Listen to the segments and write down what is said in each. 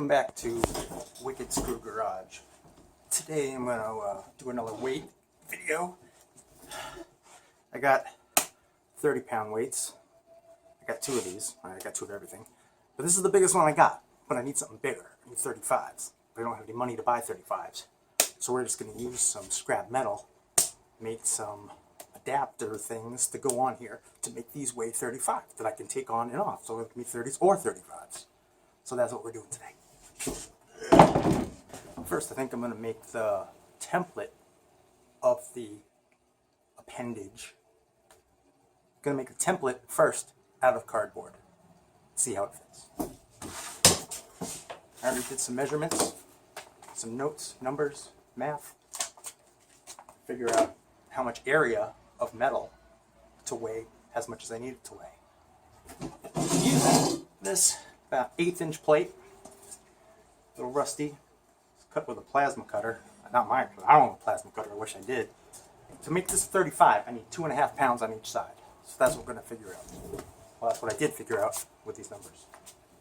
Welcome back to WickedScrew Garage. Today I'm going to do another weight video. I got 30-pound weights. I got two of these. I got two of everything. But this is the biggest one I got. But I need something bigger. I need 35s. But I don't have any money to buy 35s. So we're just going to use some scrap metal, make some adapter things to go on here to make these weigh 35 that I can take on and off. So it can be 30s or 35s. So that's what we're doing today. First, I think I'm going to make the template of the appendage. I'm going to make a template first out of cardboard. See how it fits. I already did some measurements, some notes, numbers, math. Figure out how much area of metal to weigh as much as I need it to weigh. Using this about 1/8 inch plate, a little rusty, it's cut with a plasma cutter. Not mine, I don't have a plasma cutter, I wish I did. To make this 35, I need 2.5 pounds on each side. So that's what we're going to figure out. Well, that's what I did figure out with these numbers.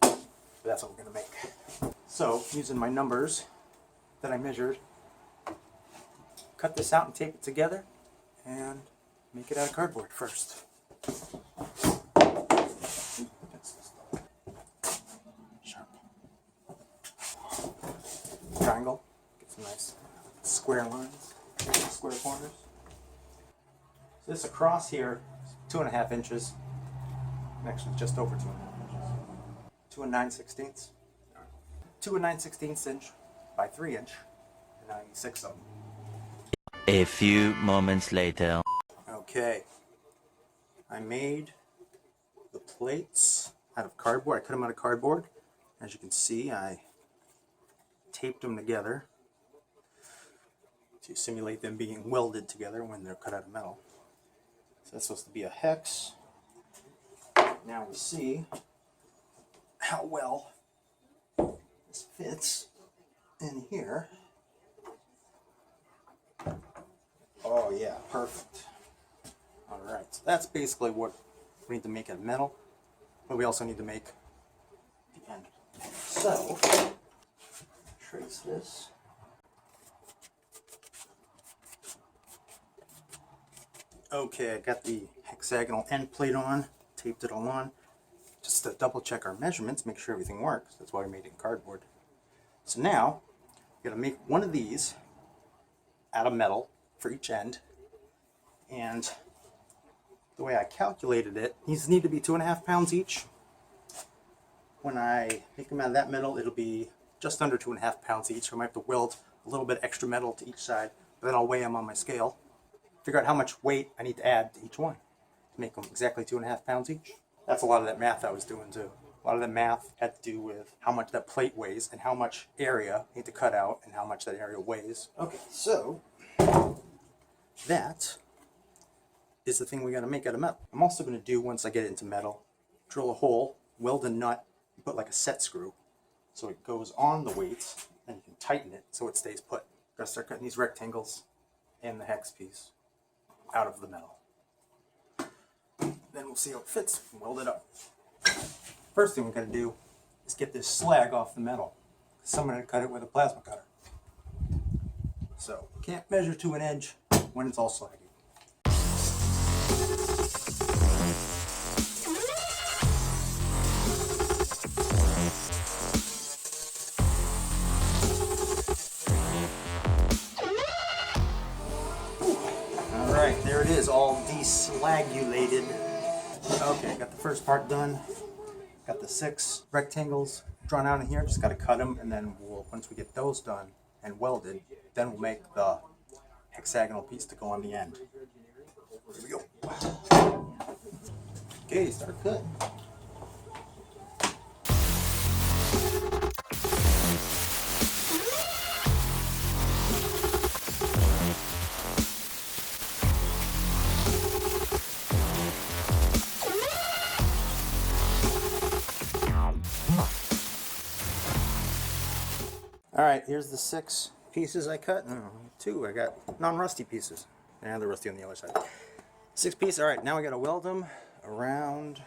But that's what we're going to make. So, using my numbers that I measured, cut this out and tape it together, and make it out of cardboard first. Triangle, get some nice square lines, square corners. So this across here is 2.5 inches, actually just over 2.5 inches. 2 9/16. 2 9/16 inch by 3 inch, and now I need 6 of them. A few moments later. Okay, I made the plates out of cardboard. I cut them out of cardboard. As you can see, I taped them together to simulate them being welded together when they're cut out of metal. So that's supposed to be a hex. Now we see how well this fits in here. Oh yeah, perfect. Alright, so that's basically what we need to make out of metal, but we also need to make the end. So, trace this. Okay, I got the hexagonal end plate on, taped it all on, just to double check our measurements, make sure everything works. That's why we made it in cardboard. So now, I'm going to make one of these out of metal for each end, and the way I calculated it, these need to be 2.5 pounds each. When I make them out of that metal, it'll be just under 2.5 pounds each. So I might have to weld a little bit extra metal to each side, but then I'll weigh them on my scale, figure out how much weight I need to add to each one to make them exactly 2.5 pounds each. That's a lot of that math I was doing too. A lot of the math had to do with how much that plate weighs and how much area I need to cut out and how much that area weighs. Okay, so that is the thing we got to make out of metal. I'm also going to do, once I get it into metal, drill a hole, weld a nut, and put like a set screw so it goes on the weights and you can tighten it so it stays put. Got to start cutting these rectangles and the hex piece out of the metal. Then we'll see how it fits and weld it up. First thing we got to do is get this slag off the metal. Someone had cut it with a plasma cutter. So, can't measure to an edge when it's all slaggy. Alright, there it is, all deslagulated. Okay, got the first part done. Got the 6 rectangles drawn out in here. Just got to cut them, and then once we get those done and welded, then we'll make the hexagonal piece to go on the end. Here we go. Okay, start cut. Alright, here's the 6 pieces I cut. No, 2, I got non-rusty pieces. And they're rusty on the other side. 6 pieces. Alright, now we got to weld them around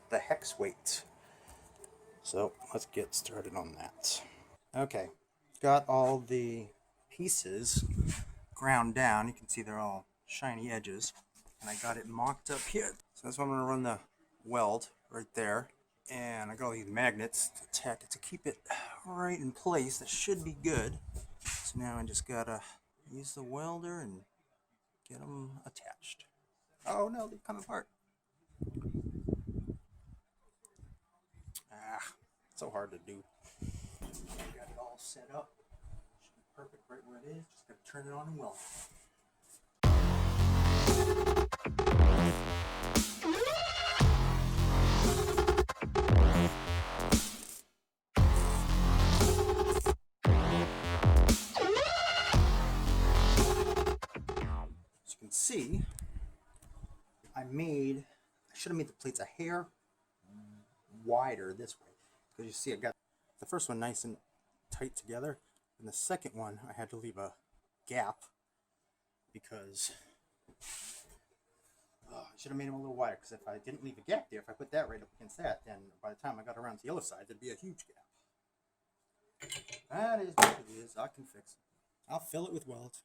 the hex weight. So let's get started on that. Okay, got all the pieces ground down. You can see they're all shiny edges. And I got it mocked up here. So that's why I'm going to run the weld right there. And I got all these magnets to tack it to keep it right in place. That should be good. So now I just got to use the welder and get them attached. Oh no, they come apart. So hard to do. I got it all set up. Should be perfect right where it is. Just got to turn it on and weld. As you can see, I should have made the plates a hair wider this way, because you see I got the first one nice and tight together, and the second one I had to leave a gap because I should have made them a little wider, because if I didn't leave a gap there, if I put that right up against that, then by the time I got around to the other side, there'd be a huge gap. That is what it is. I can fix it. I'll fill it with welds.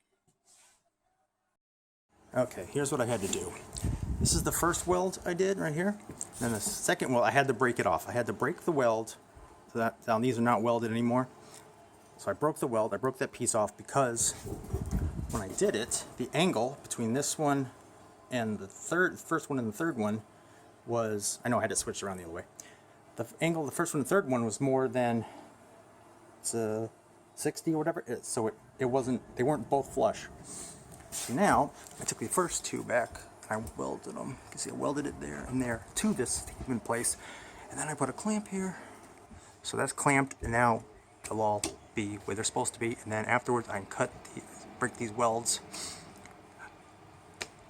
Okay, here's what I had to do. This is the first weld I did right here. And then the second weld, I had to break it off. I had to break the weld. So that now these are not welded anymore. So I broke the weld. I broke that piece off because when I did it, the angle between this one and the first one and the third one was, I know I had to switch around the other way. The angle of the first one and the third one was more than 60 or whatever. So it wasn't, they weren't both flush. So now I took the first two back. I welded them. You can see I welded it there and there to this to keep in place. And then I put a clamp here. So that's clamped, and now they'll all be where they're supposed to be. And then afterwards I can break these welds,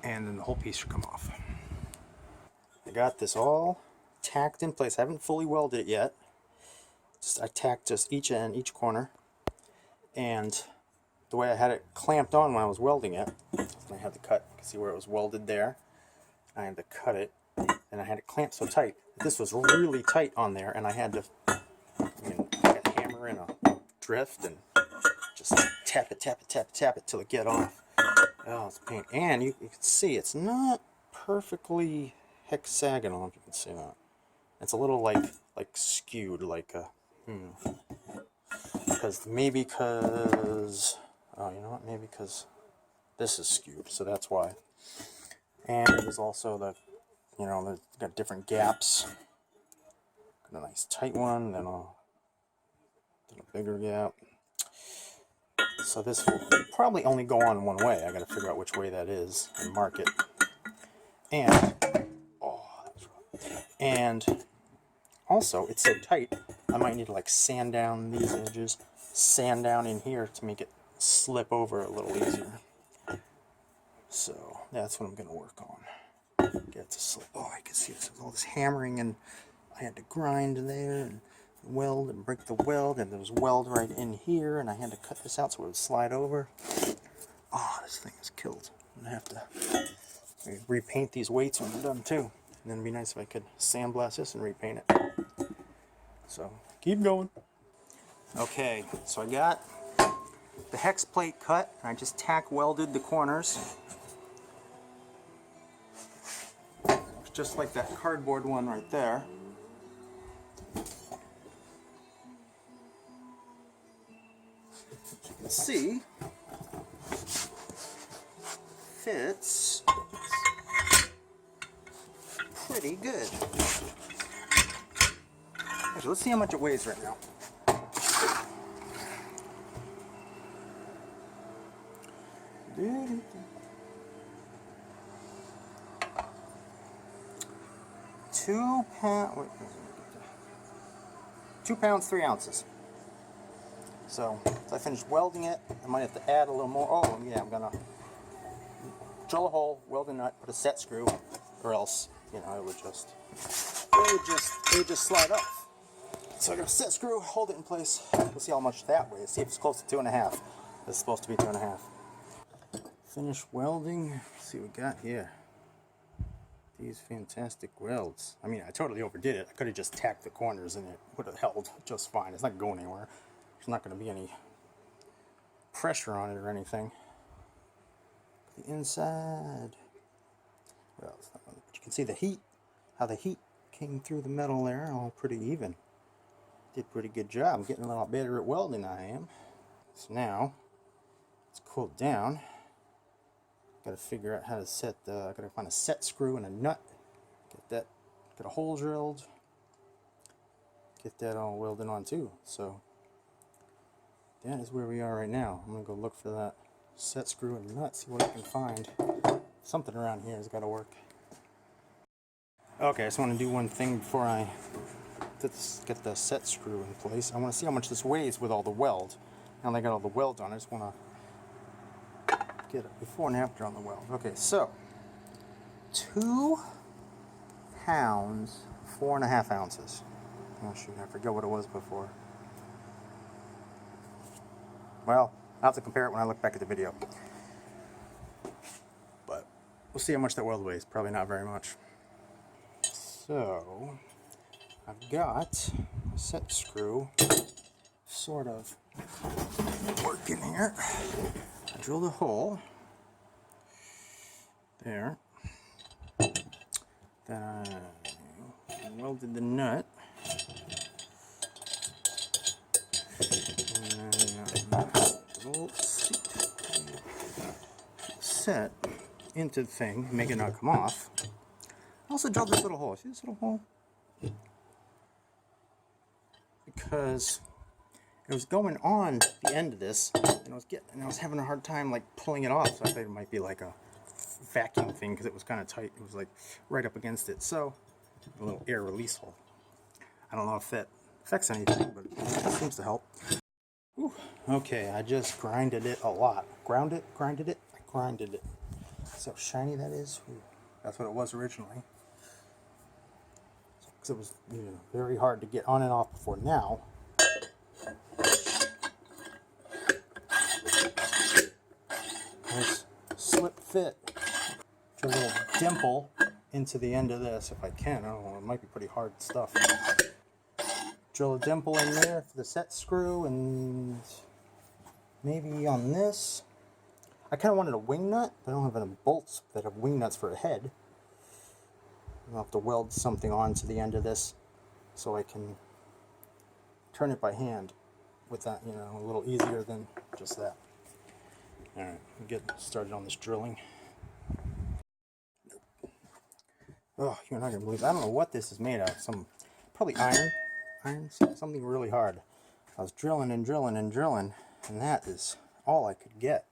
and then the whole piece should come off. I got this all tacked in place. I haven't fully welded it yet. I tacked just each end, each corner. And the way I had it clamped on when I was welding it, I had to cut, you can see where it was welded there. I had to cut it, and I had it clamped so tight. This was really tight on there, and I had to, like a hammer and a drift, and just tap it till it get off. Oh, it's a pain. And you can see it's not perfectly hexagonal, if you can see that. It's a little like skewed, like a, because oh, you know what? Maybe because this is skewed, so that's why. And there's also the, they've got different gaps. Got a nice tight one, then a bigger gap. So this will probably only go on one way. I got to figure out which way that is and mark it. And and also it's so tight, I might need to like sand down these edges, sand down in here to make it slip over a little easier. So that's what I'm going to work on. Get it to slip. Oh, I can see this, all this hammering, and I had to grind there and weld and break the weld, and there was weld right in here, and I had to cut this out so it would slide over. Oh, this thing is killed. I'm going to have to repaint these weights when I'm done too. And then it'd be nice if I could sandblast this and repaint it. So keep going. Okay, so I got the hex plate cut, and I just tack welded the corners. Just like that cardboard one right there. You can see, fits pretty good. Actually, let's see how much it weighs right now. Two pounds, 3 ounces. So I finished welding it. I might have to add a little more. Oh yeah, I'm gonna drill a hole, weld a nut, put a set screw, or else, it would just slide off. So I got a set screw, hold it in place. We'll see how much that weighs. See if it's close to 2.5. It's supposed to be 2.5. Finish welding. Let's see what we got here. These fantastic welds. I mean, I totally overdid it. I could have just tacked the corners and it would have held just fine. It's not going anywhere. There's not going to be any pressure on it or anything. The inside. Well, but you can see the heat, how the heat came through the metal there, all pretty even. Did a pretty good job. I'm getting a lot better at welding than I am. So now, it's cooled down. Gotta figure out how to set the, gotta find a set screw and a nut. Get a hole drilled. Get that all welded on too. So, that is where we are right now. I'm gonna go look for that set screw and nut, see what I can find. Something around here has gotta work. Okay, I just want to do one thing before I get the set screw in place. I want to see how much this weighs with all the weld. Now that I got all the weld on, I just want to get it before and after on the weld. Okay, so 2 pounds, 4.5 ounces. Oh shoot, I forget what it was before. Well, I'll have to compare it when I look back at the video. But we'll see how much that weld weighs. Probably not very much. So I've got a set screw sort of working here. I drilled a hole there. Then I welded the nut. And then the bolts set into the thing, make it not come off. I also drilled this little hole. See this little hole? Because it was going on the end of this, and I was having a hard time like pulling it off. So I thought it might be like a vacuum thing because it was kind of tight. It was like right up against it. So a little air release hole. I don't know if that affects anything, but it seems to help. Whew. Okay, I just grinded it a lot. Grinded it. See how shiny that is? Ooh, that's what it was originally. Because it was very hard to get on and off before. Now nice slip fit. Drill a little dimple into the end of this if I can. I don't know, it might be pretty hard stuff. Drill a dimple in there for the set screw, and maybe on this. I kind of wanted a wing nut, but I don't have any bolts that have wing nuts for a head. I'll have to weld something onto the end of this so I can turn it by hand with that, a little easier than just that. Alright, we'll get started on this drilling. Oh, you're not going to believe it. I don't know what this is made of. Probably iron, something really hard. I was drilling and drilling and drilling, and that is all I could get.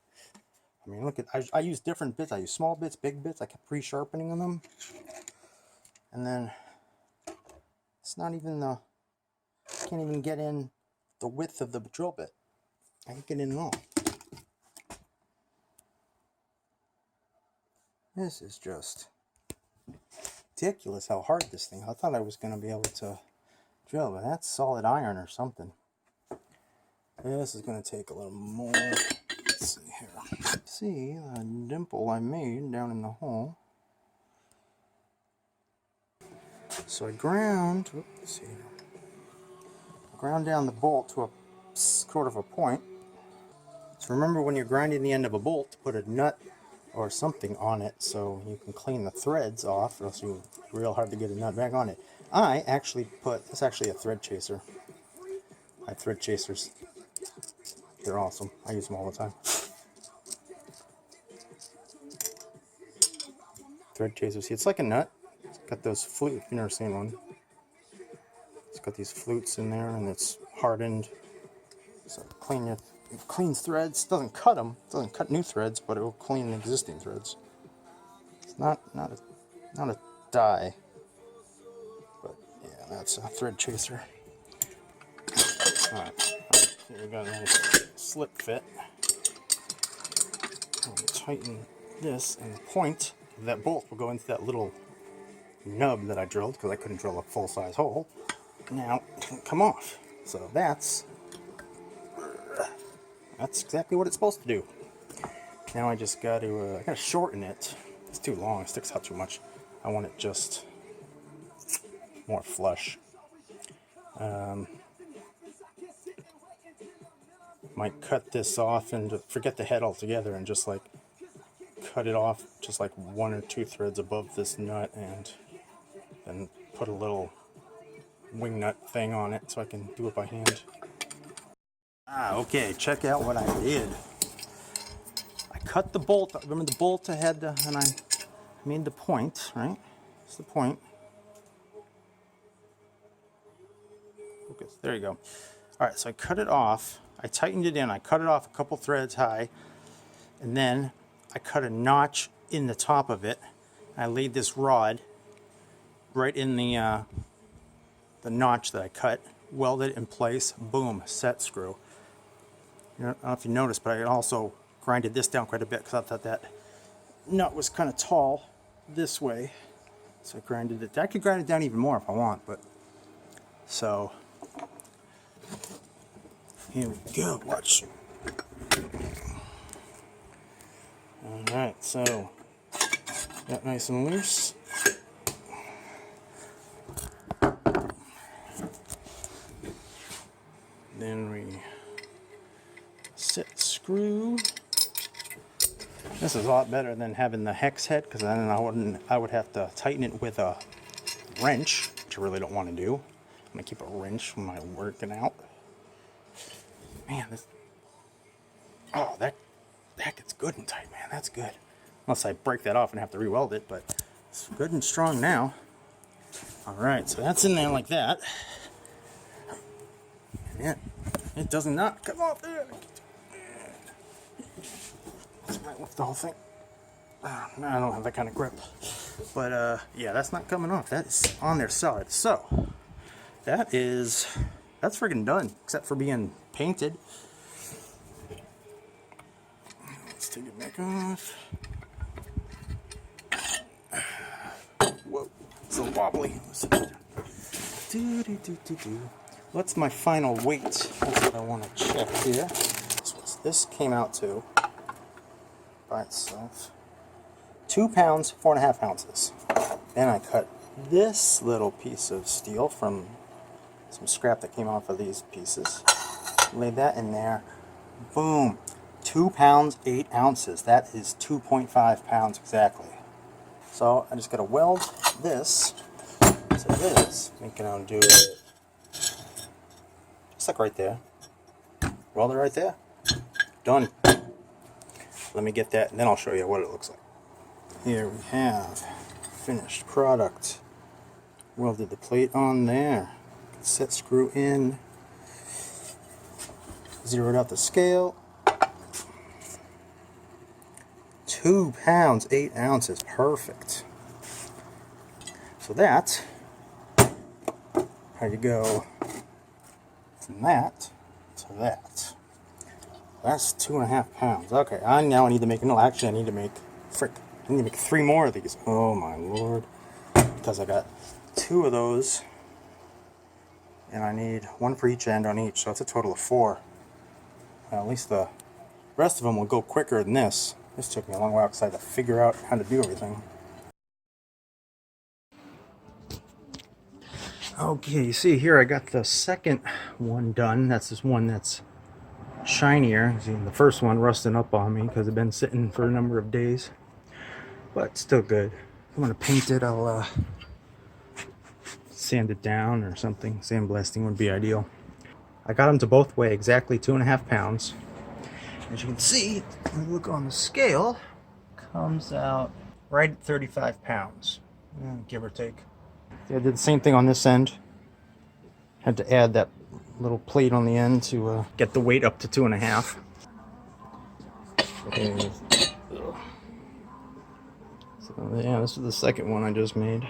I mean, look at, I use different bits. I use small bits, big bits. I kept pre-sharpening them. And then it's not even can't even get in the width of the drill bit. I can't get in at all. This is just ridiculous how hard this thing. I thought I was going to be able to drill, but that's solid iron or something. This is going to take a little more. Let's see here. See the dimple I made down in the hole. So I ground down the bolt to a sort of a point. So remember, when you're grinding the end of a bolt, to put a nut or something on it so you can clean the threads off, or else it's real hard to get a nut back on it. I actually it's actually a thread chaser. I have thread chasers. They're awesome. I use them all the time. Thread chaser. See, it's like a nut. It's got those flutes. You've never seen one. It's got these flutes in there, and it's hardened. So it cleans threads. Doesn't cut them. Doesn't cut new threads, but it will clean existing threads. It's not a dye, but yeah, that's a thread chaser. All right, here we got a nice slip fit. I'll tighten this, and the point of that bolt will go into that little nub that I drilled because I couldn't drill a full-size hole. Now it can come off. So that's exactly what it's supposed to do. Now I just got to I gotta shorten it. It's too long. It sticks out too much. I want it just more flush. Might cut this off and forget the head altogether and just like cut it off just like 1 or 2 threads above this nut, and then put a little wing nut thing on it so I can do it by hand. Okay, check out what I did. I cut the bolt. Remember the bolt I had, and I made the point, right? That's the point. Focus. There you go. All right, so I cut it off. I tightened it in. I cut it off a couple threads high, and then I cut a notch in the top of it. I laid this rod right in the notch that I cut, welded it in place. Boom, set screw. I don't know if you noticed, but I also grinded this down quite a bit because I thought that nut was kind of tall this way. So I grinded it. I could grind it down even more if I want, but so here we go. Watch. Alright, so got nice and loose. Then we set screw. This is a lot better than having the hex head, because then I would have to tighten it with a wrench, which I really don't want to do. I'm gonna keep a wrench when I'm working out. Man, this, oh, that gets good and tight, man. That's good. Unless I break that off and have to re-weld it, but it's good and strong now. All right, so that's in there like that. And it does not come off there. This might lift the whole thing. No, I don't have that kind of grip. But yeah, that's not coming off. That is on there solid. So that's friggin' done, except for being painted. Let's take it back off. Whoa, it's a little wobbly. What's my final weight? That's what I want to check here. This came out to, by itself, 2 pounds, 4.5 ounces. Then I cut this little piece of steel from some scrap that came off of these pieces. Laid that in there. Boom. 2 pounds, 8 ounces. That is 2.5 pounds exactly. So I just got to weld this to this. I think I'll do it just like right there. Weld it right there. Done. Let me get that and then I'll show you what it looks like. Here we have finished product. Welded the plate on there. Set screw in. Zeroed out the scale. 2 pounds, 8 ounces. Perfect. So that, how you go from that to that. That's 2.5 pounds. Okay, now I need to make, no, actually I need to make, I need to make 3 more of these. Oh my lord. Because I got 2 of those, and I need 1 for each end on each, so it's a total of 4. At least the rest of them will go quicker than this. This took me a long while because I had to figure out how to do everything. Okay, you see here I got the second one done. That's this one that's shinier. See, the first one rusting up on me because it's been sitting for a number of days, but still good. If I'm gonna paint it, I'll sand it down or something. Sandblasting would be ideal. I got them to both weigh exactly 2.5 pounds. As you can see, when you look on the scale, comes out right at 35 pounds, give or take. I did the same thing on this end. Had to add that little plate on the end to get the weight up to 2.5. So yeah, this is the second one I just made.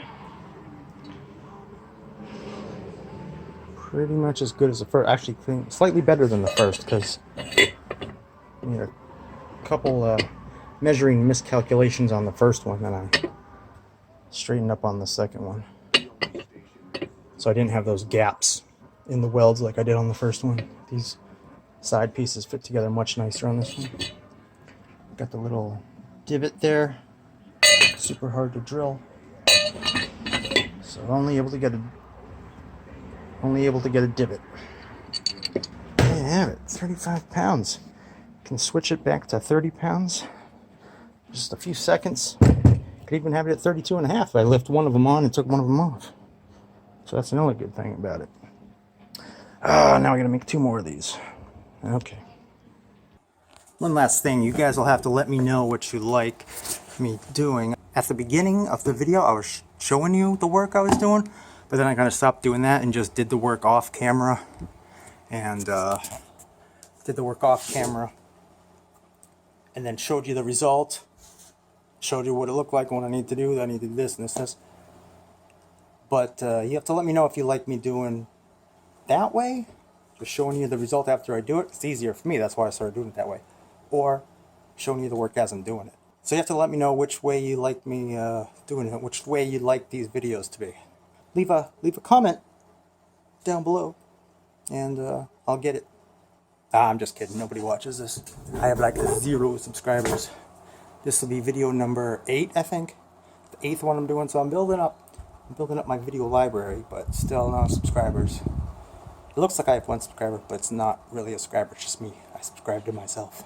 Pretty much as good as the first. Actually, slightly better than the first because a couple measuring miscalculations on the first one, and I straightened up on the second one. So I didn't have those gaps in the welds like I did on the first one. These side pieces fit together much nicer on this one. Got the little divot there, super hard to drill. So only able to get a divot. There you have it, 35 pounds. Can switch it back to 30 pounds. Just a few seconds. Could even have it at 32 and a half if I lift one of them on and took one of them off. So that's another good thing about it. Now I gotta make 2 more of these. Okay. One last thing, you guys will have to let me know what you like me doing. At the beginning of the video, I was showing you the work I was doing, but then I kind of stopped doing that and just did the work off camera. And and then showed you the result. Showed you what it looked like, what I need to do. I need to do this and this. But you have to let me know if you like me doing that way, just showing you the result after I do it. It's easier for me, that's why I started doing it that way. Or showing you the work as I'm doing it. So you have to let me know which way you like me doing it, which way you'd like these videos to be. Leave a comment down below, and I'll get it. I'm just kidding, nobody watches this. I have like 0 subscribers. This will be video number 8, I think. The 8th one I'm doing, so I'm building up my video library, but still no subscribers. It looks like I have 1 subscriber, but it's not really a subscriber, it's just me. I subscribe to myself.